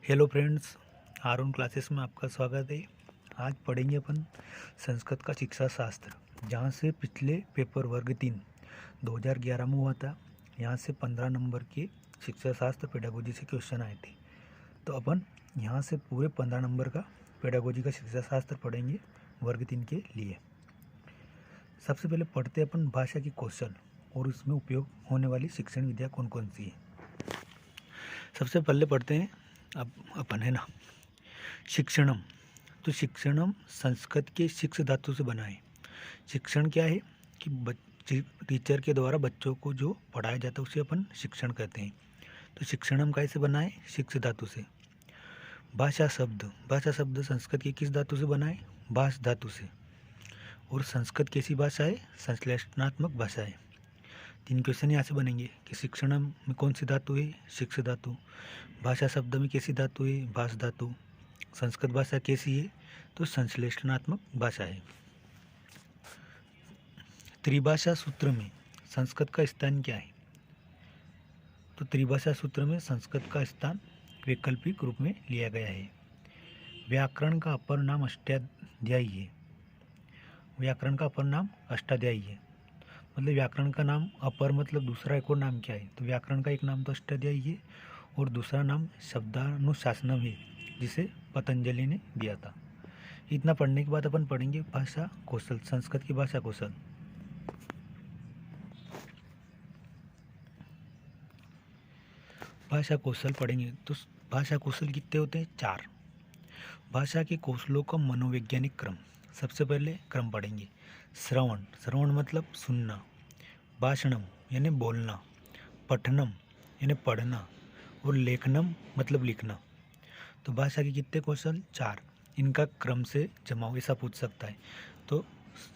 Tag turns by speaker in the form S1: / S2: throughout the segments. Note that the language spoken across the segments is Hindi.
S1: हेलो फ्रेंड्स, आर क्लासेस में आपका स्वागत है। आज पढ़ेंगे अपन संस्कृत का शिक्षा शास्त्र, जहाँ से पिछले पेपर वर्ग 3 2011 में हुआ था। यहाँ से 15 नंबर के शिक्षा शास्त्र पेडागोजी से क्वेश्चन आए थे। तो अपन यहाँ से पूरे 15 नंबर का पेडागोजी का शिक्षा शास्त्र पढ़ेंगे वर्ग 3 के लिए। सबसे पहले पढ़ते अपन भाषा की कौशल और उसमें उपयोग होने वाली शिक्षण विद्या कौन कौन सी है। सबसे पहले पढ़ते हैं अब अपन, है ना, शिक्षणम। तो शिक्षणम संस्कृत के शिक्ष धातु से बना है। शिक्षण क्या है कि टीचर के द्वारा बच्चों को जो पढ़ाया जाता है उसे अपन शिक्षण कहते हैं। तो शिक्षणम कैसे बना है? शिक्ष धातु से। भाषा शब्द संस्कृत के किस धातु से बना है? भाष धातु से। और संस्कृत कैसी भाषा है? संश्लेषणात्मक भाषा है। 3 क्वेश्चन यहाँ से बनेंगे कि शिक्षणम में कौन सी धातु है? शिक्ष धातु। भाषा शब्द में कैसी धातु है? भाष धातु। संस्कृत भाषा कैसी है? तो संश्लेषणात्मक भाषा है। त्रिभाषा सूत्र में संस्कृत का स्थान क्या है? तो त्रिभाषा सूत्र में संस्कृत का स्थान वैकल्पिक रूप में लिया गया है। व्याकरण का अपर नाम अष्टाध्यायी है। व्याकरण का अपर नाम अष्टाध्यायी है। मतलब व्याकरण का नाम अपर मतलब दूसरा एक और नाम क्या है? तो व्याकरण का एक नाम तो अष्टाध्यायी है और दूसरा नाम शब्दानुशासनम है, जिसे पतंजलि ने दिया था। इतना पढ़ने के बाद अपन पढ़ेंगे भाषा कौशल, संस्कृत की भाषा कौशल। भाषा कौशल पढ़ेंगे तो भाषा कौशल कितने होते हैं? 4। भाषा के कौशलों का मनोवैज्ञानिक क्रम। सबसे पहले क्रम पढ़ेंगे। श्रवण मतलब सुनना। भाषणम यानी बोलना। पठनम यानी पढ़ना। और लेखनम मतलब लिखना। तो भाषा के कितने कौशल? 4। इनका क्रम से जमाओ, ऐसा पूछ सकता है। तो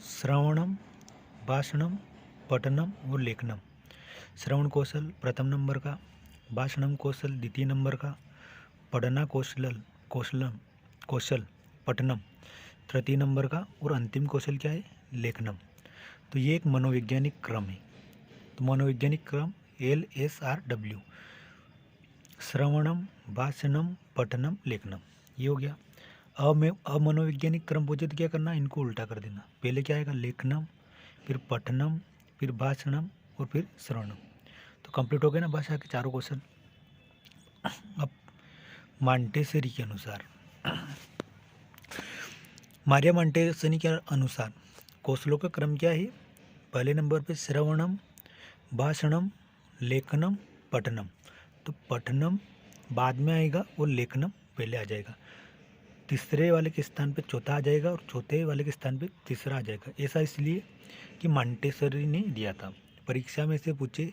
S1: श्रवणम, भाषणम, पठनम और लेखनम। श्रवण कौशल प्रथम नंबर का, भाषणम कौशल द्वितीय नंबर का, पढ़ना कौशल पठनम तृतीय नंबर का, और अंतिम कौशल क्या है? लेखनम। तो ये एक मनोवैज्ञानिक क्रम है। तो मनोवैज्ञानिक क्रम LSRW, श्रवणम, भाषणम, पठनम, लेखनम, ये हो गया। अमनोवैज्ञानिक क्रम पूछे तो क्या करना? इनको उल्टा कर देना। पहले क्या आएगा? लेखनम, फिर पठनम, फिर भाषणम और फिर श्रवणम। तो कंप्लीट हो गए ना भाषा के 4 क्वेश्चन। अब मांटेसरी के अनुसार, मारिया मांटेसरी के अनुसार कौशलों का क्रम क्या है? पहले नंबर पे श्रवणम, भाषणम, लेखनम, पठनम। तो पठनम बाद में आएगा और लेखनम पहले आ जाएगा। तीसरे वाले के स्थान पे चौथा आ जाएगा और चौथे वाले के स्थान पे तीसरा आ जाएगा। ऐसा इसलिए कि मांटेसरी ने दिया था। परीक्षा में से पूछे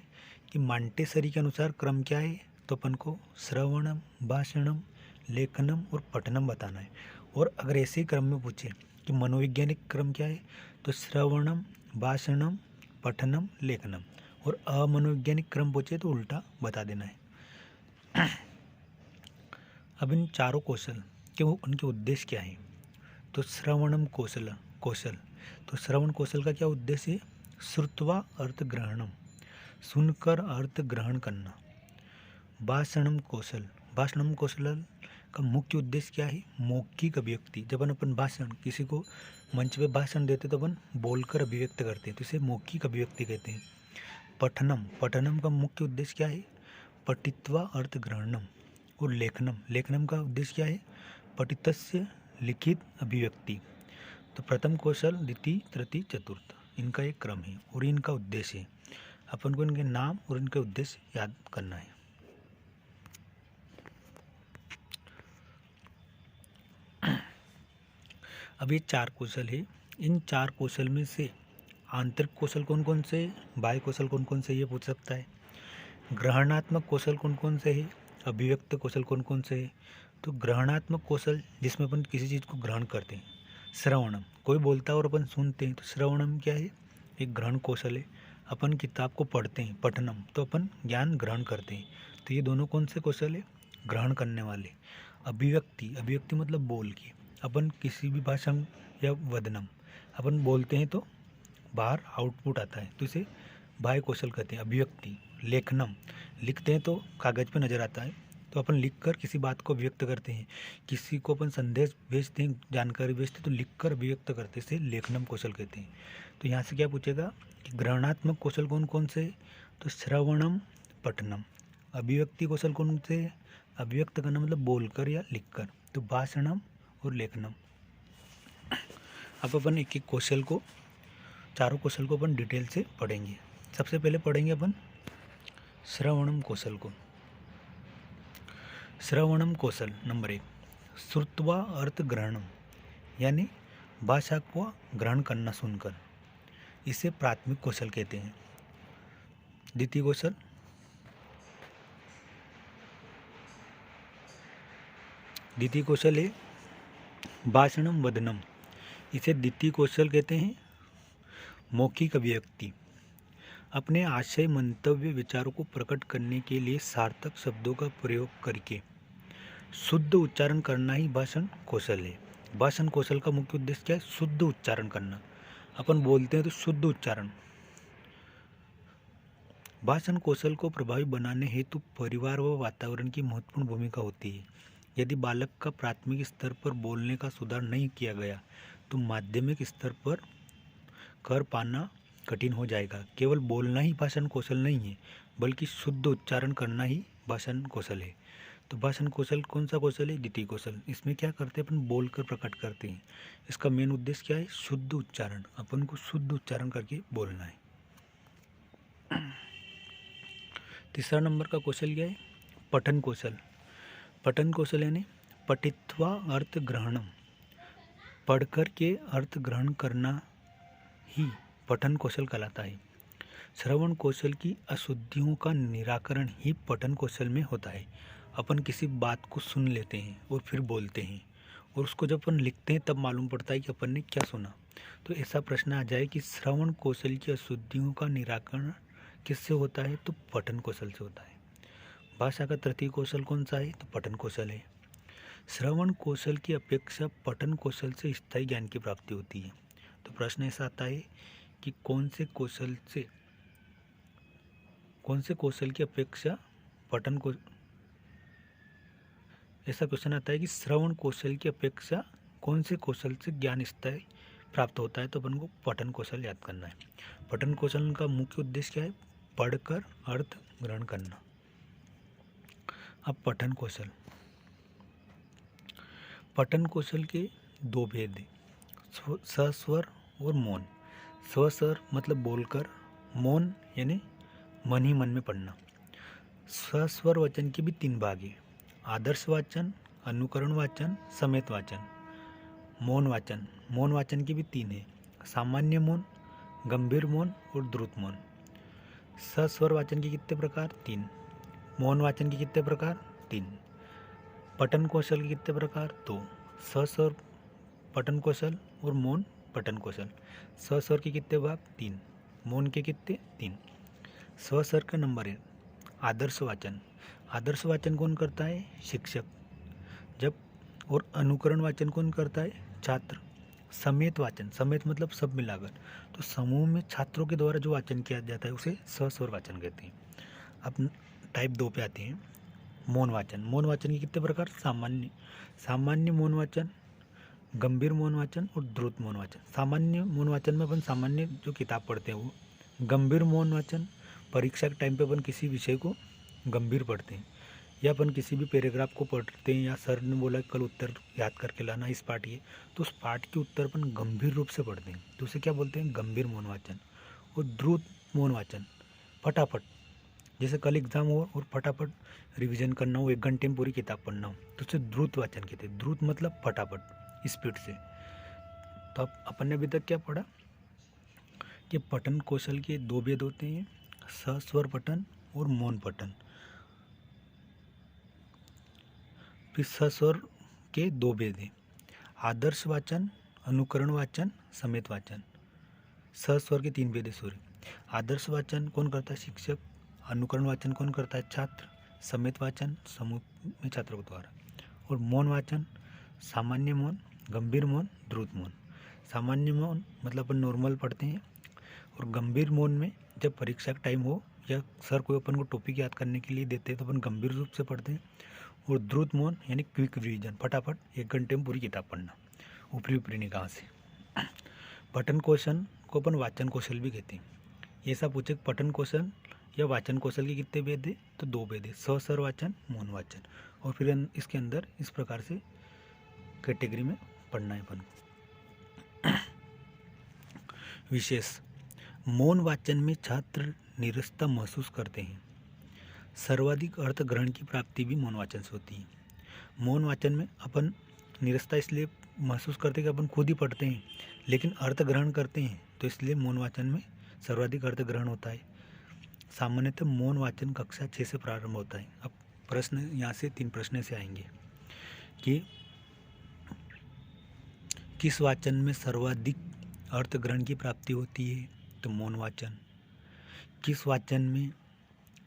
S1: कि मांटेसरी के अनुसार क्रम क्या है, तो अपन को श्रवणम, भाषणम, लेखनम और पठनम बताना है। और अगर ऐसे ही क्रम में पूछे कि मनोवैज्ञानिक क्रम क्या है, तो श्रवणम, भाषणम, पठनम, लेखनम। और अमनोवैज्ञानिक क्रम पूछे तो उल्टा बता देना है। अब इन चारों कौशल के उनके उद्देश्य क्या है? तो श्रवणम कौशल। तो श्रवण कौशल का क्या उद्देश्य है? श्रुत्वा अर्थ ग्रहणम, सुनकर अर्थ ग्रहण करना। भाषणम कौशल का मुख्य उद्देश्य क्या है? मौखिक अभिव्यक्ति। जब अपन भाषण, किसी को मंच पे भाषण देते तो अपन बोलकर अभिव्यक्त करते हैं, तो इसे मौखिक अभिव्यक्ति कहते हैं। पठनम का मुख्य उद्देश्य क्या है? पठित्वा अर्थ ग्रहणम। और लेखनम का उद्देश्य क्या है? पठितस्य लिखित अभिव्यक्ति। तो प्रथम कौशल, द्वितीय, तृतीय, चतुर्थ, इनका एक क्रम है और इनका उद्देश्य है। अपन को इनके नाम और इनके उद्देश्य याद करना है। अब ये 4 कौशल है। इन 4 कौशल में से आंतरिक कौशल कौन कौन से, बाह्य कौशल कौन कौन से, ये पूछ सकता है। ग्रहणात्मक कौशल कौन कौन से है, अभिव्यक्त कौशल कौन कौन से है। तो ग्रहणात्मक कौशल जिसमें अपन किसी चीज़ को ग्रहण करते हैं। श्रवणम, कोई बोलता है और अपन सुनते हैं, तो श्रवणम क्या है? एक ग्रहण कौशल है। अपन किताब को पढ़ते हैं, पठनम, तो अपन ज्ञान ग्रहण करते हैं। तो ये दोनों कौन से कौशल है? ग्रहण करने वाले। अभिव्यक्ति मतलब बोल के, अपन किसी भी भाषा या वदनम, अपन बोलते हैं तो बाहर आउटपुट आता है, तो इसे बाह्य कौशल कहते हैं, अभिव्यक्ति। लेखनम, लिखते हैं तो कागज़ पे नज़र आता है, तो अपन लिख कर किसी बात को व्यक्त करते हैं, किसी को अपन संदेश भेजते हैं, जानकारी भेजते हैं, तो लिख कर व्यक्त करते से लेखनम कौशल कहते हैं। तो यहाँ से क्या पूछेगा कि ग्रहणात्मक कौशल कौन कौन से, तो श्रवणम पठनम। अभिव्यक्ति कौशल कौन से, अभिव्यक्त करना मतलब बोलकर या लिखकर, तो भाषणम और लेखनम। अब अपन एक एक कौशल को, चारों कौशल को अपन डिटेल से पढ़ेंगे। सबसे पहले पढ़ेंगे अपन श्रवणम कौशल को। श्रवणम कौशल नंबर 1, श्रुत्वा अर्थ ग्रहणम, यानी भाषा को ग्रहण करना सुनकर, इसे प्राथमिक कौशल कहते हैं। द्वितीय कौशल, है भाषणम वदनम, इसे द्वितीय कौशल कहते हैं। मौखिक अभिव्यक्ति, अपने आशय, मंतव्य, विचारों को प्रकट करने के लिए सार्थक शब्दों का प्रयोग करके शुद्ध उच्चारण करना ही भाषण कौशल है। भाषण कौशल का मुख्य उद्देश्य क्या है, शुद्ध उच्चारण करना। अपन बोलते हैं तो शुद्ध उच्चारण। भाषण कौशल को प्रभावी बनाने हेतु परिवार व वातावरण की महत्वपूर्ण भूमिका होती है। यदि बालक का प्राथमिक स्तर पर बोलने का सुधार नहीं किया गया तो माध्यमिक स्तर पर कर पाना कठिन हो जाएगा। केवल बोलना ही भाषण कौशल नहीं है, बल्कि शुद्ध उच्चारण करना ही भाषण कौशल है। तो भाषण कौशल कौन सा कौशल है, द्वितीय कौशल। इसमें क्या करते हैं, अपन बोलकर प्रकट करते हैं। इसका मेन उद्देश्य क्या है, शुद्ध उच्चारण। अपन को शुद्ध उच्चारण करके बोलना है। तीसरा नंबर का कौशल क्या है, पठन कौशल। पठन कौशल यानी पठित्वा अर्थ ग्रहणम, पढ़कर के अर्थ ग्रहण करना ही पठन कौशल कहलाता है। श्रवण कौशल की अशुद्धियों का निराकरण ही पठन कौशल में होता है। अपन किसी बात को सुन लेते हैं और फिर बोलते हैं, और उसको जब अपन लिखते हैं तब मालूम पड़ता है कि अपन ने क्या सुना। तो ऐसा प्रश्न आ जाए कि श्रवण कौशल की अशुद्धियों का निराकरण किससे होता है, तो पठन कौशल से होता है। भाषा का तृतीय कौशल कौन सा है, तो पठन कौशल है। श्रवण कौशल की अपेक्षा पठन कौशल से स्थायी ज्ञान की प्राप्ति होती है। तो प्रश्न ऐसा आता है कि कौन से कौशल की अपेक्षा पठन को, ऐसा क्वेश्चन आता है कि श्रवण कौशल की अपेक्षा कौन से कौशल से ज्ञान स्थायी प्राप्त होता है, तो अपन को पठन कौशल याद करना है। पठन कौशल का मुख्य उद्देश्य क्या है, पढ़कर अर्थ ग्रहण करना। अब पठन कौशल के दो भेद हैं, सस्वर और मौन। स्वस्वर मतलब बोलकर, मौन यानी मन ही मन में पढ़ना। सस्वर वचन के भी 3 भाग हैं, आदर्श वाचन, अनुकरण वाचन, समेत वाचन। मौन वाचन के भी 3 हैं, सामान्य मौन, गंभीर मौन और द्रुत मौन। सस्वर वाचन के कितने प्रकार, 3। मौन वाचन के कितने प्रकार, 3। पठन कौशल के कितने प्रकार, 2। सस्वर पठन कौशल और मौन पठन कौशल। सस्वर के कितने भाग, 3। मौन के कितने, 3। स्वस्वर का नंबर 1, आदर्श वाचन। आदर्श वाचन कौन करता है, शिक्षक। जब और अनुकरण वाचन कौन करता है, छात्र। समेत वाचन, समेत मतलब सब मिलाकर, तो समूह में छात्रों के द्वारा जो वाचन किया जाता है उसे सस्वर वाचन कहते हैं। अब टाइप 2 पे आते हैं, मौन वाचन के कितने प्रकार, सामान्य मौन वाचन, गंभीर मौन वाचन और द्रुत मौन वाचन। सामान्य मौन वाचन में अपन सामान्य जो किताब पढ़ते हैं वो। गंभीर मौन वाचन, परीक्षा के टाइम पे अपन किसी विषय को गंभीर पढ़ते हैं, या अपन किसी भी पैराग्राफ को पढ़ते हैं, या सर ने बोला कल उत्तर याद करके लाना इस पाठ के, तो उस पाठ के उत्तर अपन गंभीर रूप से पढ़ते हैं, तो उसे क्या बोलते हैं, गंभीर मौन वाचन। और द्रुत मौन वाचन, फटाफट, जैसे कल एग्जाम हो और फटाफट रिवीजन करना हो, 1 घंटे में पूरी किताब पढ़ना हो, तो उसे द्रुत वाचन कहते हैं। द्रुत मतलब फटाफट, स्पीड से। तो अब अपन ने अभी तक क्या पढ़ा कि पठन कौशल के 2 भेद होते हैं, सस्वर पठन और मौन पठन। फिर सस्वर के 2 भेद हैं, आदर्श वाचन, अनुकरण वाचन, समेत वाचन। सस्वर के 3 भेद है, सॉरी। आदर्श वाचन कौन करता है, शिक्षक। अनुकरण वाचन कौन करता है, छात्र। समेत वाचन समूह में छात्रों के द्वारा। और मौन वाचन, सामान्य मौन, गंभीर मौन, द्रुत मौन। सामान्य मौन मतलब अपन नॉर्मल पढ़ते हैं, और गंभीर मौन में जब परीक्षा का टाइम हो या सर कोई अपन को टॉपिक याद करने के लिए देते हैं तो अपन गंभीर रूप से पढ़ते हैं। और द्रुत मौन यानी क्विक रिवीजन, फटाफट 1 घंटे में पूरी किताब पढ़ना ऊपरी ऊपरी निगाह से। पठन कौशल को अपन वाचन कौशल भी कहते हैं। ये सब पूछे पठन कौशल या वाचन कौशल के कितने भेद है, तो 2 भेद है, सस्वर वाचन, मौन वाचन। और फिर इसके अंदर इस प्रकार से कैटेगरी में पढ़ना है अपन। विशेष, मौन वाचन में छात्र नीरसता महसूस करते हैं। सर्वाधिक अर्थ ग्रहण की प्राप्ति भी मौन वाचन से होती है। मौन वाचन में अपन नीरसता इसलिए महसूस करते हैं कि अपन खुद ही पढ़ते हैं, लेकिन अर्थ ग्रहण करते हैं, तो इसलिए मौन वाचन में सर्वाधिक अर्थ ग्रहण होता है। सामान्यतः मौन वाचन कक्षा 6 से प्रारंभ होता है। अब प्रश्न यहाँ से 3 प्रश्न से आएंगे कि किस वाचन में सर्वाधिक अर्थ ग्रहण की प्राप्ति होती है, तो मौन वाचन। किस वाचन में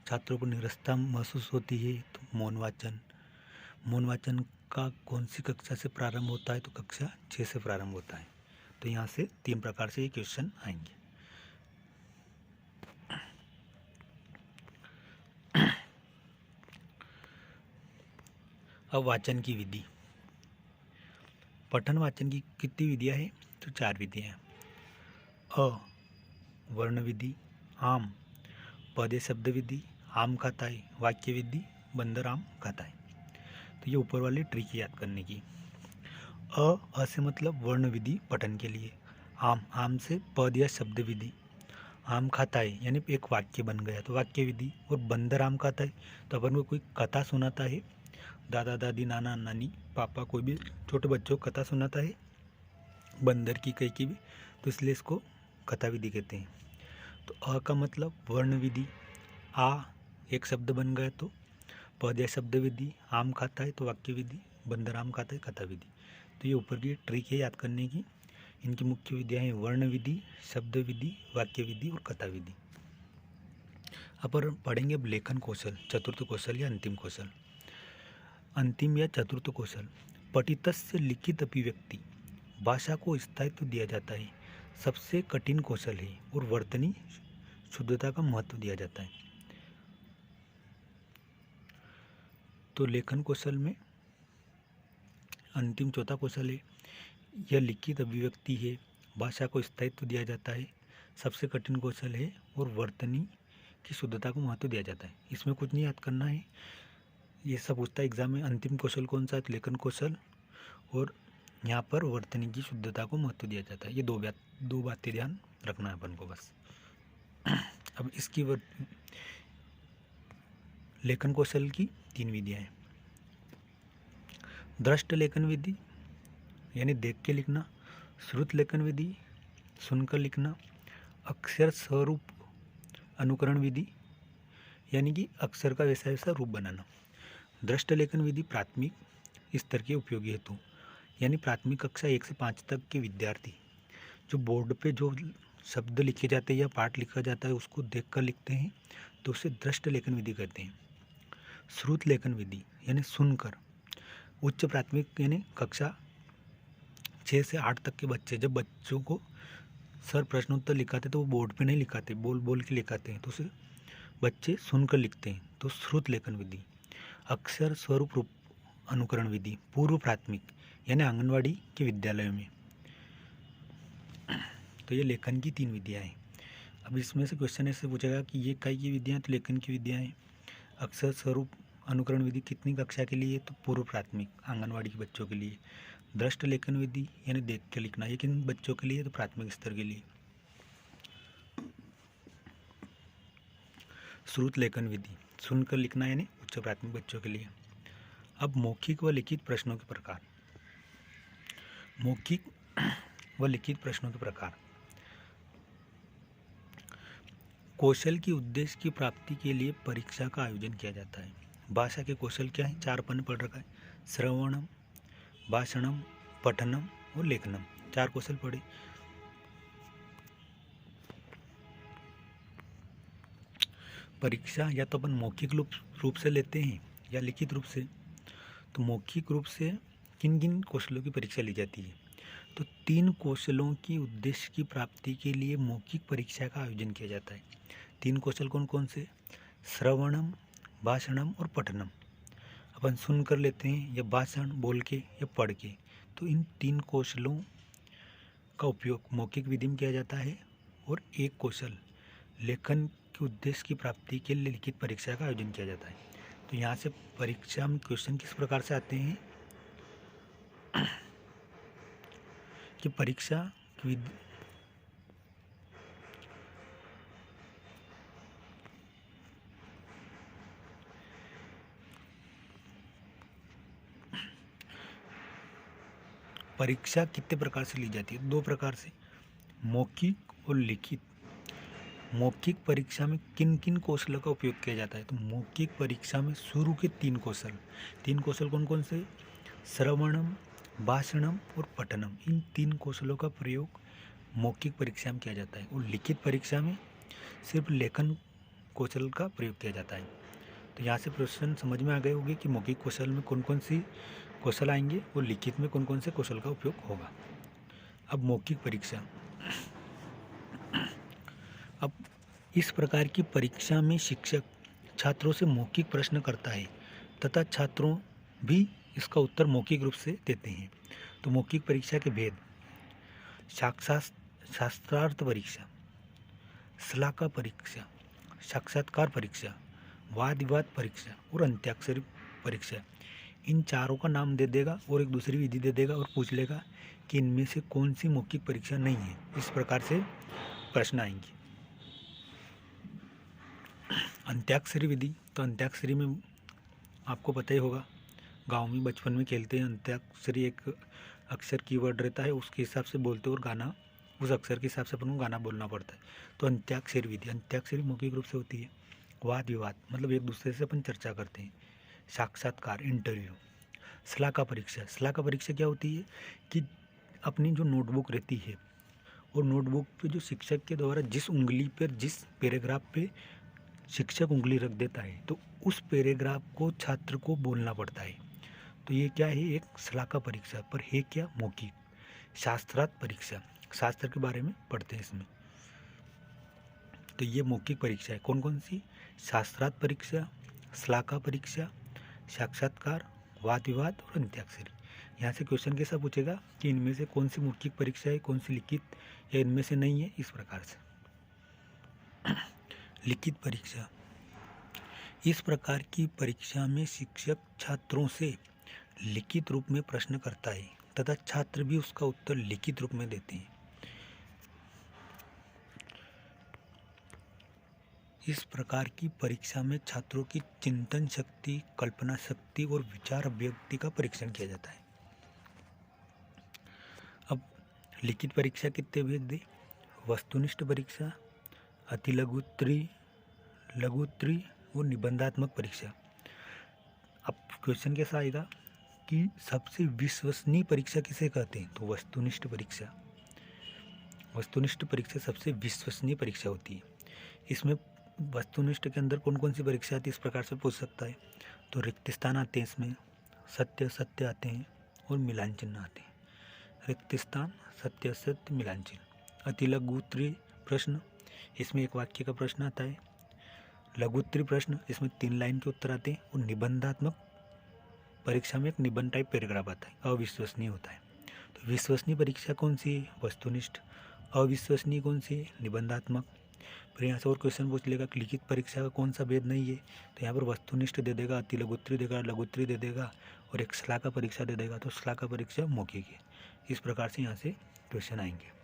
S1: छात्रों को निरस्ता महसूस होती है, तो मौन वाचन। मौन वाचन का कौन सी कक्षा से प्रारंभ होता है, तो कक्षा 6 से प्रारंभ होता है। तो यहाँ से 3 प्रकार से ये क्वेश्चन आएंगे। अब वाचन की विधि। पठन वाचन की कितनी विधियाँ हैं, तो 4 विधियाँ हैं। अ वर्ण विधि, आम पदे शब्द विधि, आम खाता है वाक्य विधि, बंदर आम खाता है। तो ये ऊपर वाली ट्रिक याद करने की। अ से मतलब वर्ण विधि पठन के लिए, आम से पद या शब्द विधि, आम खाता है यानी एक वाक्य बन गया तो वाक्य विधि। और बंदर आम खाता है तो अपन को कोई कथा सुनाता है, दादा दादी नाना नानी पापा कोई भी छोटे बच्चों को कथा सुनाता है, बंदर की कहीं की भी, तो इसलिए इसको कथा विधि कहते हैं। तो अ का मतलब वर्ण विधि, आ एक शब्द बन गया तो पद या शब्द विधि, आम खाता है तो वाक्य विधि, बंदर आम खाता है कथा विधि। तो ये ऊपर की ट्रिक है याद करने की। इनकी मुख्य विधियाँ हैं वर्ण विधि, शब्द विधि, वाक्य विधि और कथा विधि। अब पढ़ेंगे अब लेखन कौशल, चतुर्थ कौशल या अंतिम कौशल। अंतिम या चतुर्थ कौशल, पठितस्य लिखित अभिव्यक्ति, भाषा को स्थायित्व दिया जाता है, सबसे कठिन कौशल है और वर्तनी शुद्धता का महत्व दिया जाता है। तो लेखन कौशल में अंतिम चौथा कौशल है, यह लिखित अभिव्यक्ति है, भाषा को स्थायित्व दिया जाता है, सबसे कठिन कौशल है और वर्तनी की शुद्धता को महत्व दिया जाता है। इसमें कुछ नहीं याद करना है, ये सब पूछता है एग्जाम में। अंतिम कौशल कौन सा है, लेखन कौशल, और यहाँ पर वर्तनी की शुद्धता को महत्व दिया जाता है। ये दो बातें ध्यान रखना है अपन को बस। अब इसकी लेखन कौशल की 3 विधियाँ हैं। दृष्ट लेखन विधि यानी देख के लिखना, श्रुत लेखन विधि सुनकर लिखना, अक्षर स्वरूप अनुकरण विधि यानी कि अक्षर का वैसा वैसा रूप बनाना। दृष्ट लेखन विधि प्राथमिक स्तर के उपयोगी हेतु यानी प्राथमिक कक्षा 1 से 5 तक के विद्यार्थी जो बोर्ड पे जो शब्द लिखे जाते हैं या पाठ लिखा जाता है उसको देखकर लिखते हैं, तो उसे दृष्ट लेखन विधि कहते हैं। श्रुत लेखन विधि यानी सुनकर, उच्च प्राथमिक यानी कक्षा 6 से 8 तक के बच्चे, जब बच्चों को सर प्रश्नोत्तर लिखाते तो वो बोर्ड पे नहीं लिखाते, बोल बोल के लिखाते हैं, तो उसे बच्चे सुनकर लिखते हैं, तो श्रुत लेखन विधि। अक्षर स्वरूप रूप अनुकरण विधि पूर्व प्राथमिक यानी आंगनवाड़ी के विद्यालयों में। तो ये लेखन की 3 विधियाँ हैं। अब इसमें से क्वेश्चन ऐसे पूछेगा कि ये कई की विधियाँ, तो लेखन की विधियाँ हैं। अक्षर स्वरूप अनुकरण विधि कितनी कक्षा के लिए, तो पूर्व प्राथमिक आंगनवाड़ी के बच्चों के लिए। दृष्ट लेखन विधि यानी देख के लिखना, ये किन बच्चों के लिए, तो प्राथमिक स्तर के लिए। श्रुत लेखन विधि सुनकर लिखना यानी उच्च प्राथमिक बच्चों के लिए। अब मौखिक व लिखित प्रश्नों के प्रकार। मौखिक व लिखित प्रश्नों के प्रकार। कौशल की उद्देश्य की प्राप्ति के लिए परीक्षा का आयोजन किया जाता है। भाषा के कौशल क्या है, 4 अपन पढ़ रखा है, श्रवणम, भाषणम, पठनम और लेखनम, 4 कौशल पढ़े। परीक्षा या तो अपन मौखिक रूप से लेते हैं या लिखित रूप से। तो मौखिक रूप से किन किन कौशलों की परीक्षा ली जाती है, तो 3 कौशलों की उद्देश्य की प्राप्ति के लिए मौखिक परीक्षा का आयोजन किया जाता है। 3 कौशल कौन कौन से, श्रवणम, भाषणम और पठनम। अपन सुन कर लेते हैं या भाषण बोल के या पढ़ के। तो इन 3 कौशलों का उपयोग मौखिक विधि में किया जाता है और एक कौशल लेखन के उद्देश्य की प्राप्ति के लिए लिखित परीक्षा का आयोजन किया जाता है। तो यहाँ से परीक्षा में क्वेश्चन किस प्रकार से आते हैं कि परीक्षा की विधि परीक्षा कितने प्रकार से ली जाती है? 2 प्रकार से, मौखिक और लिखित। मौखिक परीक्षा में किन किन कौशलों का उपयोग किया जाता है? तो मौखिक परीक्षा में शुरू के 3 कौशल कौन कौन से? श्रवणम, भाषणम और पठनम। इन 3 कौशलों का प्रयोग मौखिक परीक्षा में किया जाता है और लिखित परीक्षा में सिर्फ लेखन कौशल का प्रयोग किया जाता है। तो यहाँ से प्रश्न समझ में आ गए होंगे कि मौखिक कौशल में कौन कौन सी कौशल आएंगे और लिखित में कौन कौन से कौशल का उपयोग होगा। अब मौखिक परीक्षा। अब इस प्रकार की परीक्षा में शिक्षक छात्रों से मौखिक प्रश्न करता है तथा छात्रों भी इसका उत्तर मौखिक रूप से देते हैं। तो मौखिक परीक्षा के भेद: शास्त्रार्थ परीक्षा, शलाका परीक्षा, साक्षात्कार परीक्षा, वाद विवाद परीक्षा और अंत्याक्षरी परीक्षा। इन चारों का नाम दे देगा और एक दूसरी विधि दे देगा और पूछ लेगा कि इनमें से कौन सी मौखिक परीक्षा नहीं है। इस प्रकार से प्रश्न आएंगे। अंत्याक्षरी विधि, तो अंत्याक्षरी में आपको पता ही होगा, गांव में बचपन में खेलते हैं अंत्याक्षरी। एक अक्षर कीवर्ड रहता है, उसके हिसाब से बोलते और गाना, उस अक्षर के हिसाब से अपन को गाना बोलना पड़ता है। तो अंत्याक्षरी विधि, अंत्याक्षरी मौखिक रूप से होती है। वाद विवाद मतलब एक दूसरे से अपन चर्चा करते हैं। साक्षात्कार इंटरव्यू। शलाका परीक्षा, शलाका परीक्षा क्या होती है कि अपनी जो नोटबुक रहती है और नोटबुक पे जो शिक्षक के द्वारा जिस उंगली पर, जिस पैराग्राफ पे शिक्षक उंगली रख देता है, तो उस पैराग्राफ को छात्र को बोलना पड़ता है। तो ये क्या है? एक शलाका परीक्षा। पर है क्या? मौखिक। शास्त्रार्थ परीक्षा, शास्त्र के बारे में पढ़ते हैं इसमें। तो ये मौखिक परीक्षा है। कौन कौन सी? शास्त्रार्थ परीक्षा, शलाका परीक्षा, साक्षात्कार, वाद विवाद और अंत्याक्षरी। यहाँ से क्वेश्चन कैसा पूछेगा कि इनमें से कौन सी मौखिक परीक्षा है, कौन सी लिखित, या इनमें से नहीं है, इस प्रकार से। लिखित परीक्षा। इस प्रकार की परीक्षा में शिक्षक छात्रों से लिखित रूप में प्रश्न करता है तथा छात्र भी उसका उत्तर लिखित रूप में देते हैं। इस प्रकार की परीक्षा में छात्रों की चिंतन शक्ति, कल्पना शक्ति और विचार अभिव्यक्ति का परीक्षण किया जाता है। अब लिखित परीक्षा कितने भेद? वस्तुनिष्ठ परीक्षा, अति लघुत्तरी, लघुत्तरी और निबंधात्मक परीक्षा। अब क्वेश्चन कैसा आएगा कि सबसे विश्वसनीय परीक्षा किसे कहते हैं? तो वस्तुनिष्ठ परीक्षा। वस्तुनिष्ठ परीक्षा सबसे विश्वसनीय परीक्षा होती है। इसमें वस्तुनिष्ठ के अंदर कौन कौन सी परीक्षा आती है, इस प्रकार से पूछ सकता है। तो रिक्त स्थान आते हैं इसमें, सत्य आते हैं और मिलान चिन्ह आते हैं। रिक्त स्थान, सत्य असत्य, मिलान चिन्ह। अति लघुत्तरी प्रश्न, इसमें एक वाक्य का प्रश्न आता है। लघुत्तरी प्रश्न, इसमें 3 लाइन के उत्तर आते हैं। और निबंधात्मक परीक्षा में एक निबंध टाइप पैराग्राफ आता है, अविश्वसनीय होता है। तो विश्वसनीय परीक्षा कौन सी है? वस्तुनिष्ठ। अविश्वसनीय कौन सी है? निबंधात्मक। फिर यहाँ से और क्वेश्चन पूछ लेगा कि लिखित परीक्षा का कौन सा भेद नहीं है? तो यहाँ पर वस्तुनिष्ठ दे देगा, अति लघुत्तरी देगा, लघुत्तरी दे देगा और एक शलाका परीक्षा दे देगा। तो शलाका परीक्षा मौखिक है। इस प्रकार से यहाँ से क्वेश्चन आएंगे।